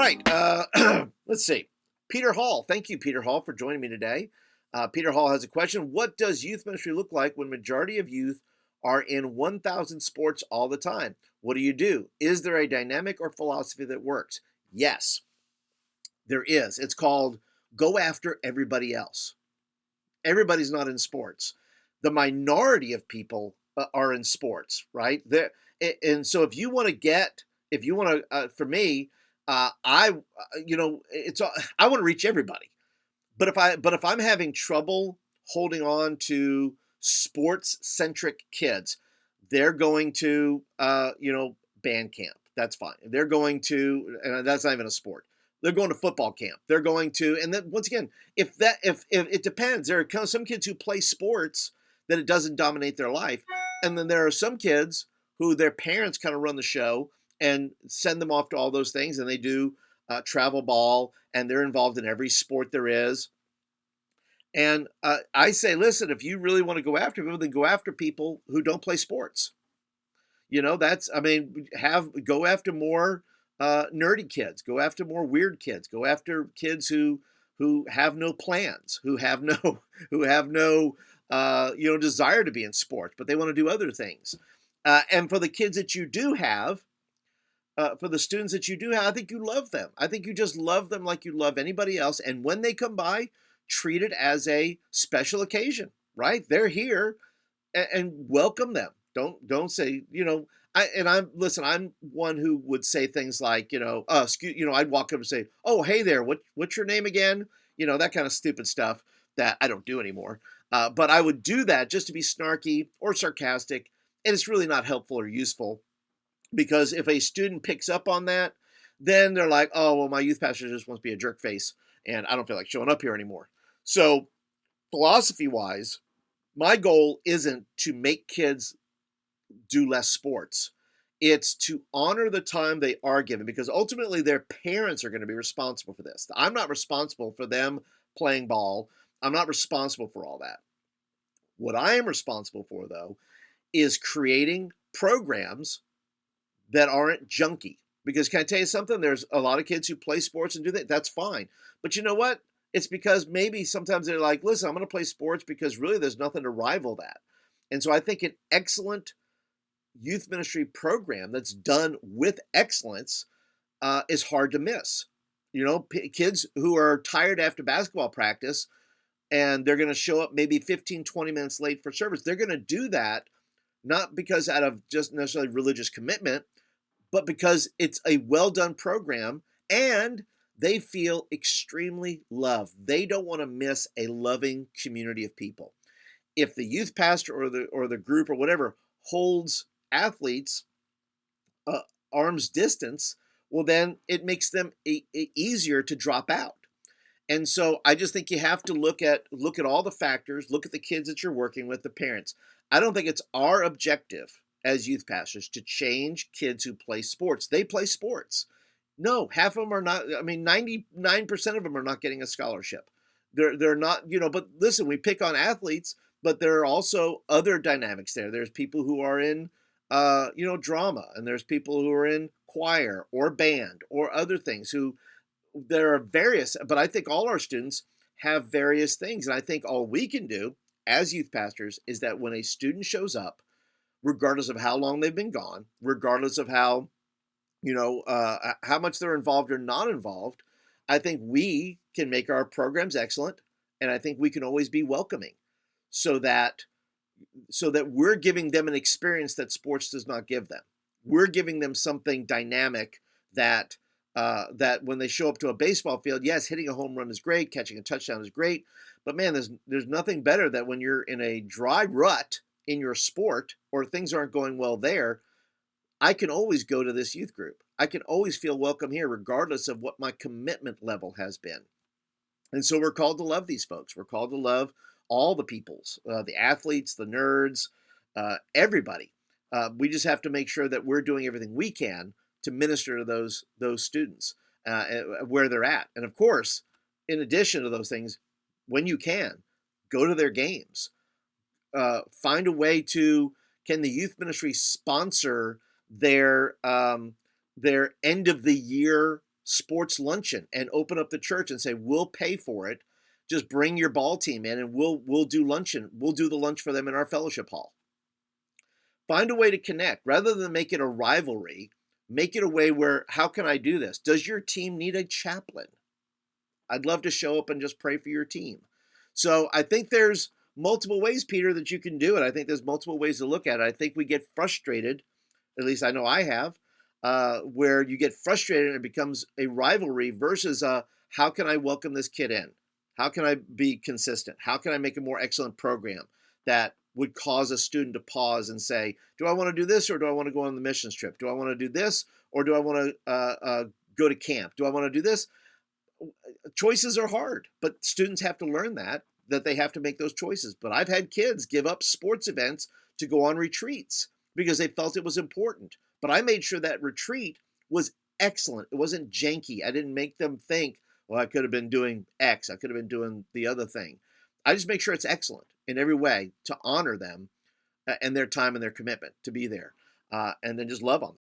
right. Let's see. Peter Hall. Thank you, Peter Hall, for joining me today. Peter Hall has a question. What does youth ministry look like when majority of youth are in 1,000 sports all the time? What do you do? Is there a dynamic or philosophy that works? Yes, there is. It's called go after everybody else. Everybody's not in sports. The minority of people are in sports, right? And so if you want to for me, it's I want to reach everybody. But if I'm having trouble holding on to sports centric kids, they're going to band camp. That's fine. They're going to, and that's not even a sport. They're going to football camp. They're going to, and then once again, if it depends. There are some kids who play sports that it doesn't dominate their life, and then there are some kids who their parents kind of run the show and send them off to all those things, and they do travel ball, and they're involved in every sport there is. And I say, listen, if you really want to go after people, then go after people who don't play sports. Go after more nerdy kids, go after more weird kids, go after kids who have no plans, who have no who have no desire to be in sports, but they want to do other things. And for the kids that you do have, for the students that you do have, I think you love them. I think you just love them like you love anybody else. And when they come by, treat it as a special occasion, right? They're here, and welcome them. Don't say, I'm one who would say things like, I'd walk up and say, oh, hey there, what's your name again? That kind of stupid stuff that I don't do anymore. But I would do that just to be snarky or sarcastic, and it's really not helpful or useful, because if a student picks up on that, then they're like, oh, well, my youth pastor just wants to be a jerk face, and I don't feel like showing up here anymore. So philosophy wise, my goal isn't to make kids do less sports. It's to honor the time they are given, because ultimately their parents are going to be responsible for this. I'm not responsible for them playing ball. I'm not responsible for all that. What I am responsible for, though, is creating programs that aren't junky. Because can I tell you something? There's a lot of kids who play sports and do that. That's fine. But you know what? It's because maybe sometimes they're like, listen, I'm going to play sports because really there's nothing to rival that. And so I think an excellent youth ministry program that's done with excellence is hard to miss. Kids who are tired after basketball practice and they're going to show up maybe 15, 20 minutes late for service. They're going to do that not because out of just necessarily religious commitment, but because it's a well done program and they feel extremely loved. They don't want to miss a loving community of people. If the youth pastor or the group or whatever holds athletes uh, arm's distance, well, then it makes them easier to drop out. And so I just think you have to look at all the factors, look at the kids that you're working with, the parents. I don't think it's our objective as youth pastors to change kids who play sports. They play sports. No, half of them are not. I mean, 99% of them are not getting a scholarship. They're not, but listen, we pick on athletes, but there are also other dynamics there. There's people who are in drama, and there's people who are in choir or band or other things who there are various, but I think all our students have various things. And I think all we can do as youth pastors is that when a student shows up, regardless of how long they've been gone, regardless of how much they're involved or not involved, I think we can make our programs excellent. And I think we can always be welcoming so that we're giving them an experience that sports does not give them. We're giving them something dynamic that when they show up to a baseball field, yes, hitting a home run is great, catching a touchdown is great, but man, there's nothing better that when you're in a dry rut in your sport or things aren't going well there, I can always go to this youth group. I can always feel welcome here, regardless of what my commitment level has been. And so we're called to love these folks. We're called to love all the peoples, the athletes, the nerds, everybody. We just have to make sure that we're doing everything we can to minister to those students where they're at. And of course, in addition to those things, when you can, go to their games. Find a way to, can the youth ministry sponsor their end of the year sports luncheon and open up the church and say, we'll pay for it. Just bring your ball team in and we'll do luncheon. We'll do the lunch for them in our fellowship hall. Find a way to connect rather than make it a rivalry. Make it a way where, how can I do this? Does your team need a chaplain? I'd love to show up and just pray for your team. So I think there's multiple ways, Peter, that you can do it. I think there's multiple ways to look at it. I think we get frustrated, at least I know I have, where you get frustrated and it becomes a rivalry versus how can I welcome this kid in? How can I be consistent? How can I make a more excellent program that would cause a student to pause and say, do I want to do this or do I want to go on the missions trip? Do I want to do this or do I want to go to camp? Do I want to do this? Choices are hard, but students have to learn that they have to make those choices. But I've had kids give up sports events to go on retreats because they felt it was important. But I made sure that retreat was excellent. It wasn't janky. I didn't make them think, well, I could have been doing X. I could have been doing the other thing. I just make sure it's excellent in every way to honor them and their time and their commitment to be there, and then just love on them.